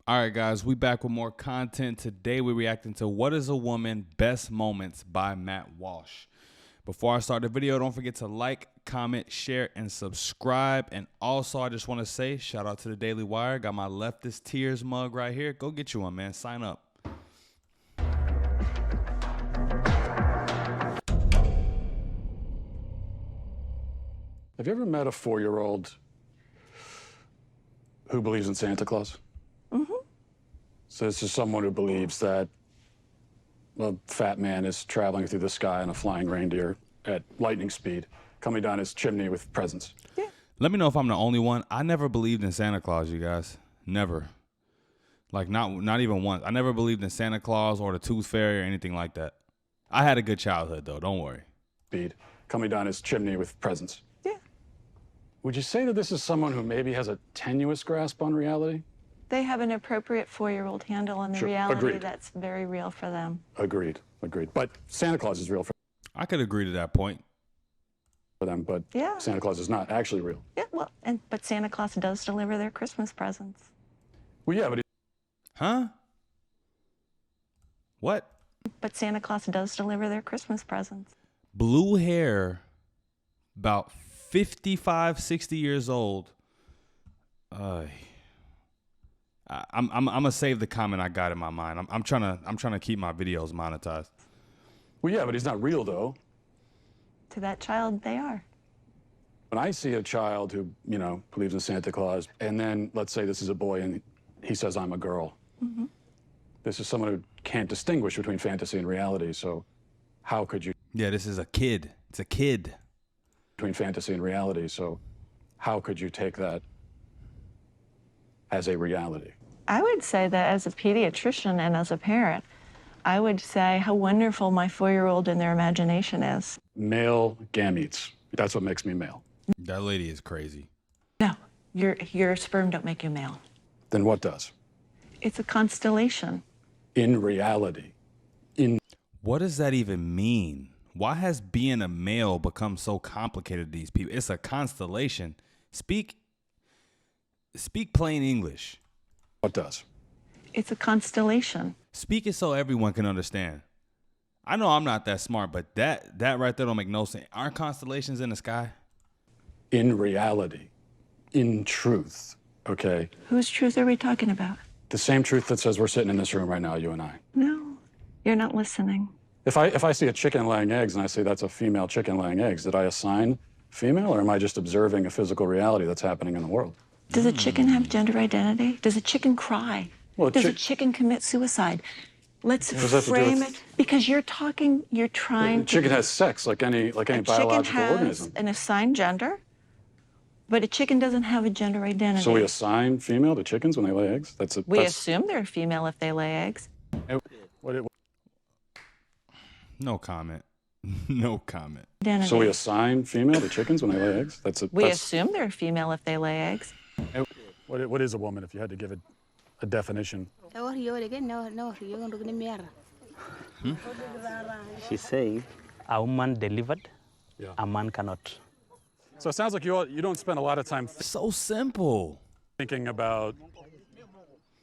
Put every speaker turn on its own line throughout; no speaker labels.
All right, guys, we back with more content. Today we're reacting to What is a Woman? Best Moments by Matt Walsh. Before I start the video, don't forget to like, comment, share, and subscribe. And also, I just want to say, shout out to the Daily Wire. Got my Leftist Tears mug right here. Go get you one, man. Sign up.
Have you ever met a 4-year-old who believes in Santa Claus?
Mm-hmm.
So this is someone who believes that a fat man is traveling through the sky on a flying reindeer at lightning speed, coming down his chimney with presents.
Yeah.
Let me know if I'm the only one. I never believed in Santa Claus, you guys. Never. Like, not even once. I never believed in Santa Claus or the Tooth Fairy or anything like that. I had a good childhood, though. Don't worry.
Speed, coming down his chimney with presents.
Yeah.
Would you say that this is someone who maybe has a tenuous grasp on reality?
They have an appropriate 4-year-old handle on the
Sure.
reality
Agreed.
that's very real for them.
Agreed. But Santa Claus is real for
I could agree to that point.
them, but
Yeah.
Santa Claus is not actually real.
Yeah, well, but Santa Claus does deliver their Christmas presents.
Well, yeah, but
Huh? What?
But Santa Claus does deliver their Christmas presents.
Blue hair, about 55, 60 years old. I'm gonna save the comment I got in my mind. I'm trying to keep my videos monetized.
well, yeah, but he's not real though.
To that child, they are.
When I see a child who, believes in Santa Claus, and then let's say this is a boy and he says, I'm a girl.
Mm-hmm.
This is someone who can't distinguish between fantasy and reality. So how could you?
Yeah, this is a kid. It's a kid.
Between fantasy and reality. So how could you take that as a reality?
I would say that as a pediatrician and as a parent, I would say how wonderful my 4-year-old and their imagination is.
Male gametes. That's what makes me male.
That lady is crazy.
No, your sperm don't make you male.
Then what does?
It's a constellation.
In reality.
What does that even mean? Why has being a male become so complicated to these people? It's a constellation. Speak plain English.
What does?
It's a constellation.
Speak it so everyone can understand. I know I'm not that smart, but that right there don't make no sense. Aren't constellations in the sky?
In reality. In truth. Okay?
Whose truth are we talking about?
The same truth that says we're sitting in this room right now, you and I.
No, you're not listening.
If I see a chicken laying eggs and I say that's a female chicken laying eggs, did I assign female, or am I just observing a physical reality that's happening in the world?
Does a chicken have gender identity? Does a chicken cry?
Well,
Does a chicken commit suicide? Let's
does that have to do
frame
with-
it, because you're trying
The chicken has sex like any biological
chicken has
organism.
an assigned gender, but a chicken doesn't have a gender identity.
So we assign female to chickens when they lay eggs?
We assume they're female if they lay eggs.
No comment. No comment.
Identity.
So we assign female to chickens when they lay eggs?
We assume they're female if they lay eggs.
What is a woman if you had to give it a definition?
She's saying a woman delivered,
Yeah.
a man cannot.
So it sounds like you don't spend a lot of time
So simple.
thinking about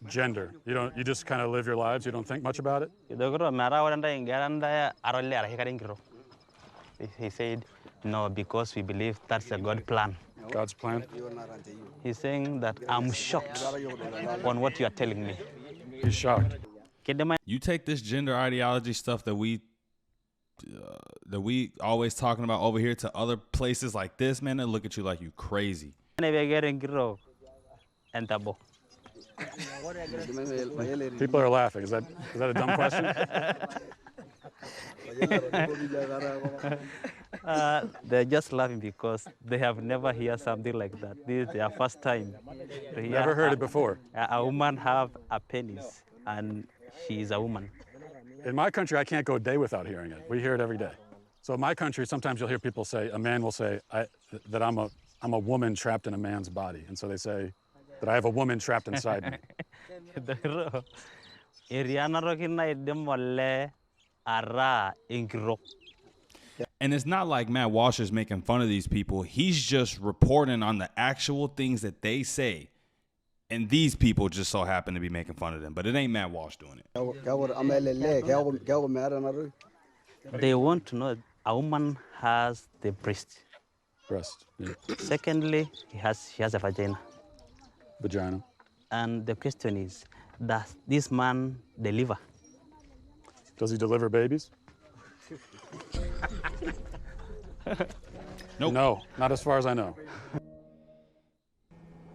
gender. You just kind of live your lives. You don't think much about it.
He said, no, because we believe that's a God plan.
God's plan.
He's saying that I'm shocked on what you are telling me.
He's shocked.
You take this gender ideology stuff that we always talking about over here to other places like this, man, they look at you like you crazy.
People are laughing. Is that a dumb question?
They're just laughing because they have never heard something like that. This is their first time.
Never heard it before.
A woman have a penis, and she is a woman.
In my country, I can't go a day without hearing it. We hear it every day. So in my country, sometimes you'll hear people say, a man will say that I'm a woman trapped in a man's body. And so they say that I have a woman trapped inside me.
And it's not like Matt Walsh is making fun of these people. He's just reporting on the actual things that they say. And these people just so happen to be making fun of them. But it ain't Matt Walsh doing it.
They want to know a woman has the breast.
Breast. Yeah.
Secondly, she has a vagina.
Vagina.
And the question is, does this man deliver?
Does he deliver babies?
Nope.
No, not as far as I know.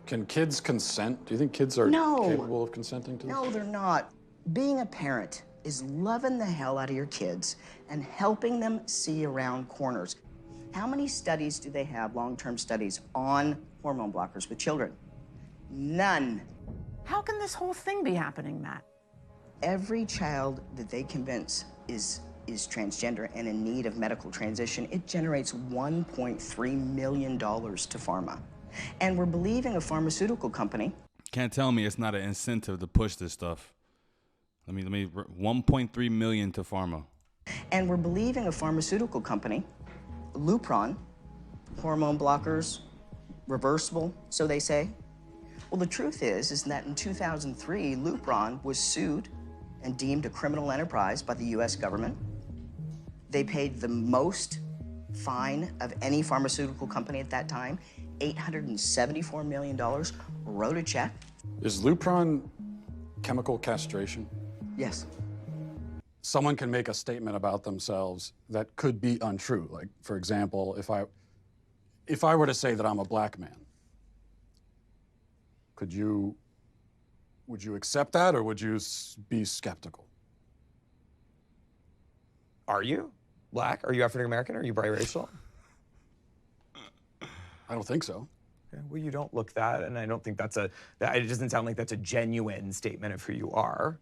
Can kids consent? Do you think kids are
No.
capable of consenting to this?
No, they're not. Being a parent is loving the hell out of your kids and helping them see around corners. How many studies do they have, long-term studies, on hormone blockers with children? None.
How can this whole thing be happening, Matt?
Every child that they convince is transgender and in need of medical transition, it generates $1.3 million to pharma. And we're believing a pharmaceutical company.
Can't tell me it's not an incentive to push this stuff. Let me 1.3 million to pharma.
And we're believing a pharmaceutical company, Lupron, hormone blockers, reversible, so they say. Well, the truth is that in 2003, Lupron was sued and deemed a criminal enterprise by the US government. They paid the most fine of any pharmaceutical company at that time, $874 million, wrote a check.
Is Lupron chemical castration?
Yes.
Someone can make a statement about themselves that could be untrue. Like, for example, if I were to say that I'm a black man, would you accept that, or would you be skeptical?
Are you black? Are you African American? Are you biracial?
I don't think so.
Okay, well, you don't look that, and I don't think it doesn't sound like that's a genuine statement of who you are.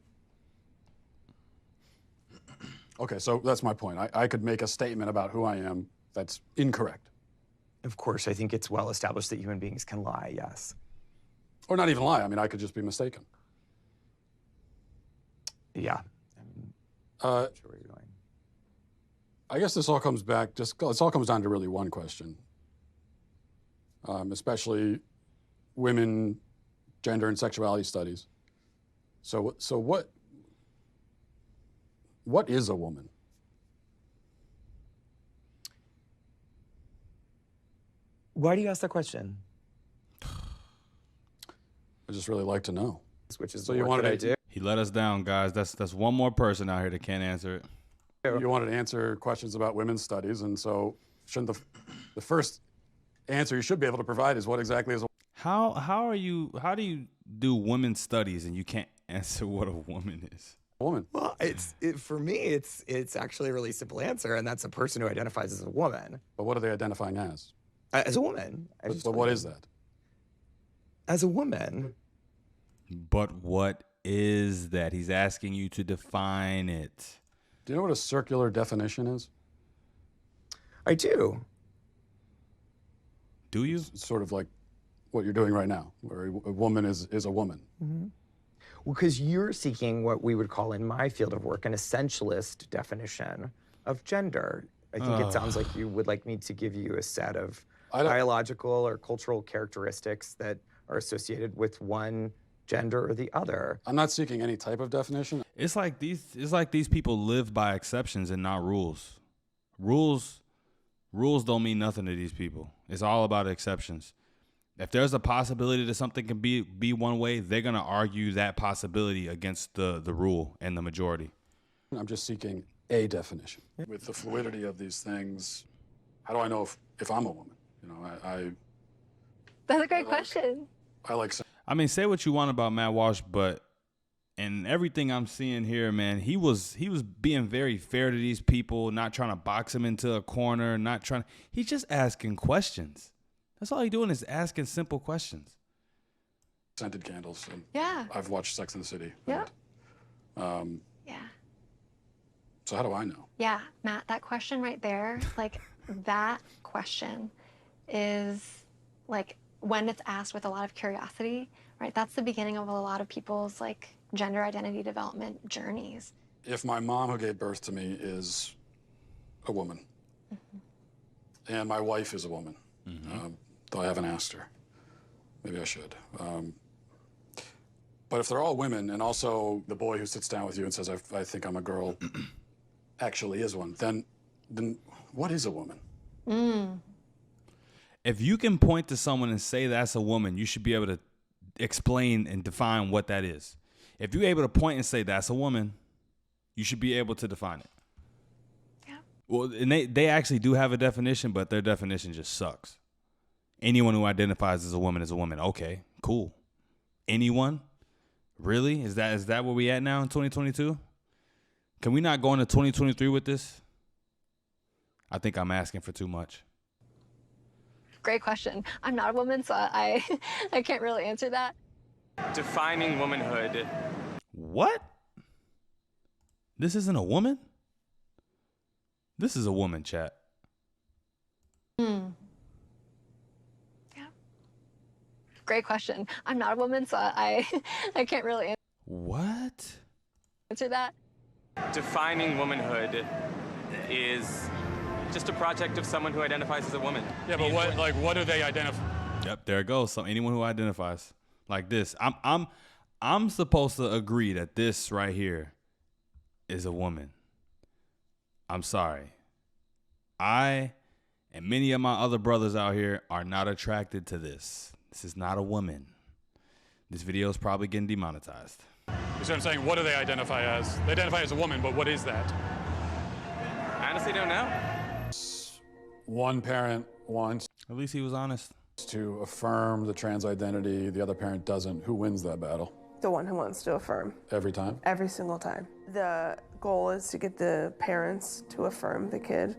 Okay, so that's my point. I could make a statement about who I am that's incorrect.
Of course, I think it's well established that human beings can lie, yes.
Or not even lie. I mean, I could just be mistaken.
Yeah. I'm not sure where you're going.
I guess this all comes back, it all comes down to really one question. Especially women, gender and sexuality studies. So what is a woman?
Why do you ask that question?
I just really like to know.
Which is
So
the
you
work
wanted
that I
to-
do.
He let us down, guys. That's one more person out here that can't answer it.
You wanted to answer questions about women's studies, and so shouldn't the first answer you should be able to provide is what exactly is a
How do you do women's studies and you can't answer what a woman is?
woman?
Well, for me, it's actually a really simple answer, and that's a person who identifies as a woman.
But what are they identifying as?
As a woman.
But what is that?
As a woman.
But what is that? He's asking you to define it.
Do you know what a circular definition is?
I do.
Do you?
It's sort of like what you're doing right now, where a woman is a woman.
Mm-hmm. Well, because you're seeking what we would call in my field of work an essentialist definition of gender. I think it sounds like you would like me to give you a set of biological or cultural characteristics that are associated with one gender or the other.
I'm not seeking any type of definition.
It's like these people live by exceptions and not rules. Rules don't mean nothing to these people. It's all about exceptions. If there's a possibility that something can be one way, they're gonna argue that possibility against the rule and the majority.
I'm just seeking a definition. With the fluidity of these things, how do I know if I'm a woman? You know,
That's a great question.
I like saying,
I mean, say what you want about Matt Walsh, but in everything I'm seeing here, man, he was being very fair to these people, not trying to box them into a corner, he's just asking questions. That's all he's doing is asking simple questions.
scented candles. And
Yeah.
I've watched Sex and the City.
Yeah.
And,
Yeah.
so how do I know?
Yeah, Matt, that question right there, like that question is like when it's asked with a lot of curiosity, right? That's the beginning of a lot of people's like gender identity development journeys.
If my mom who gave birth to me is a woman, and my wife is a woman, though I haven't asked her, maybe I should. But if they're all women, and also the boy who sits down with you and says, I think I'm a girl, actually is one, then what is a woman?
If you can point to someone and say that's a woman, you should be able to explain and define what that is. If you're able to point and say that's a woman, you should be able to define it.
Yeah.
Well, and they actually do have a definition, but their definition just sucks. Anyone who identifies as a woman is a woman. Okay, cool. Anyone? Really? Is that where we at now in 2022? Can we not go into 2023 with this? I think I'm asking for too much.
Great question. I'm not a woman, so I can't really answer that.
Defining womanhood.
What? This isn't a woman? This is a woman, chat.
Yeah. Great question. I'm not a woman, so I can't really answer that.
Defining womanhood is just a project of someone who identifies as a woman.
Yeah, but what do they identify?
Yep, there it goes. So anyone who identifies like this, I'm supposed to agree that this right here is a woman. I'm sorry. I and many of my other brothers out here are not attracted to this. This is not a woman. This video is probably getting demonetized.
You see what I'm saying? What do they identify as? They identify as a woman, but what is that?
I honestly don't know.
One parent wants
At least he was honest.
to affirm the trans identity, the other parent doesn't. Who wins that battle?
The one who wants to affirm.
Every time?
Every single time. The goal is to get the parents to affirm the kid.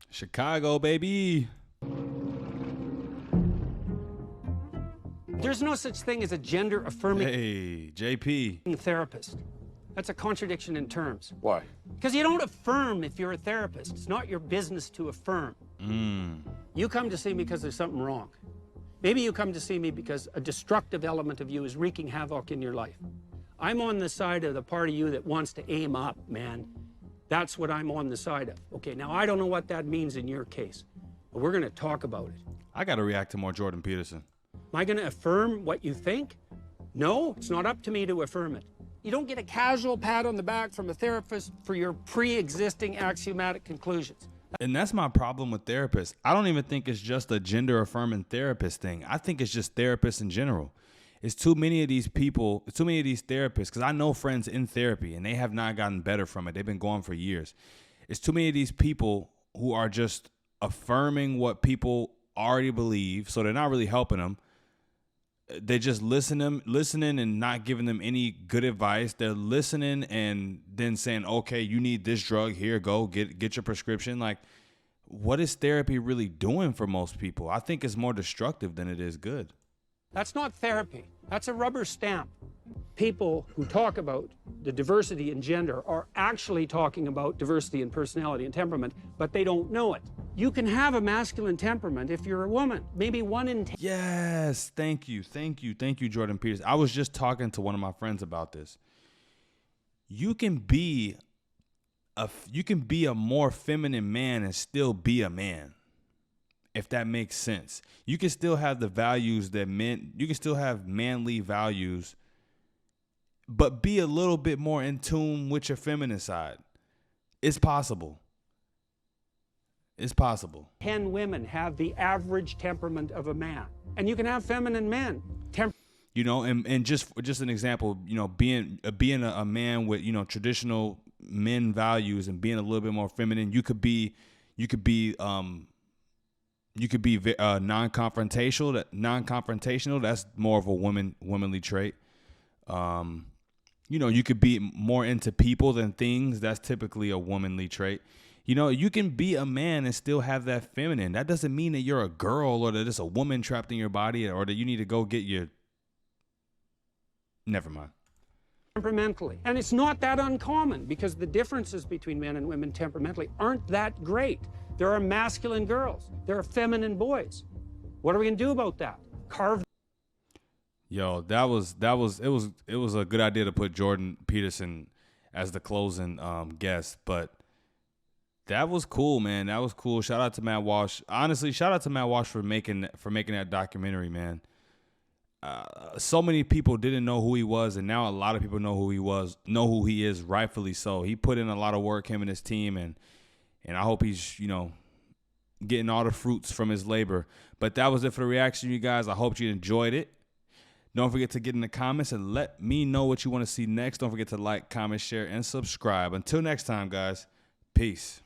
Chicago, baby.
There's no such thing as a gender-affirming
Hey, JP.
therapist. That's a contradiction in terms.
Why?
Because you don't affirm if you're a therapist. It's not your business to affirm. You come to see me because there's something wrong. Maybe you come to see me because a destructive element of you is wreaking havoc in your life. I'm on the side of the part of you that wants to aim up, man. That's what I'm on the side of. Okay, now I don't know what that means in your case, but we're going to talk about it.
I got to react to more Jordan Peterson.
Am I going to affirm what you think? No, it's not up to me to affirm it. You don't get a casual pat on the back from a therapist for your pre-existing axiomatic conclusions.
And that's my problem with therapists. I don't even think it's just a gender affirming therapist thing. I think it's just therapists in general. It's too many of these people, too many of these therapists, because I know friends in therapy and they have not gotten better from it. They've been going for years. It's too many of these people who are just affirming what people already believe, so they're not really helping them. They're just listening and not giving them any good advice. They're listening and then saying, okay, you need this drug, here, go get your prescription. Like, what is therapy really doing for most people? I think it's more destructive than it is good.
That's not therapy. That's a rubber stamp. People who talk about the diversity in gender are actually talking about diversity in personality and temperament, but they don't know it. You can have a masculine temperament if you're a woman. Maybe 1 in 10.
Yes, thank you, Jordan Peterson. I was just talking to one of my friends about this. You can be a more feminine man and still be a man, if that makes sense. You can still have the values that you can still have manly values, but be a little bit more in tune with your feminine side. It's possible. It's possible. 10
women have the average temperament of a man. And you can have feminine men.
You know, and just an example, you know, being a man with, you know, traditional men values and being a little bit more feminine, you could be non-confrontational. That's more of a womanly trait. You know, you could be more into people than things. That's typically a womanly trait. You know, you can be a man and still have that feminine. That doesn't mean that you're a girl or that it's a woman trapped in your body or that you need to go get your... Never mind.
Temperamentally. And it's not that uncommon because the differences between men and women temperamentally aren't that great. There are masculine girls. There are feminine boys. What are we going to do about that? Carve.
Yo, it was a good idea to put Jordan Peterson as the closing guest, but that was cool, man. That was cool. Shout out to Matt Walsh. Honestly, shout out to Matt Walsh for making that documentary, man. so many people didn't know who he was, and now a lot of people know who he is, rightfully so. He put in a lot of work, him and his team, and I hope he's, you know, getting all the fruits from his labor. But that was it for the reaction, you guys. I hope you enjoyed it. Don't forget to get in the comments and let me know what you want to see next. Don't forget to like, comment, share, and subscribe. Until next time, guys, peace.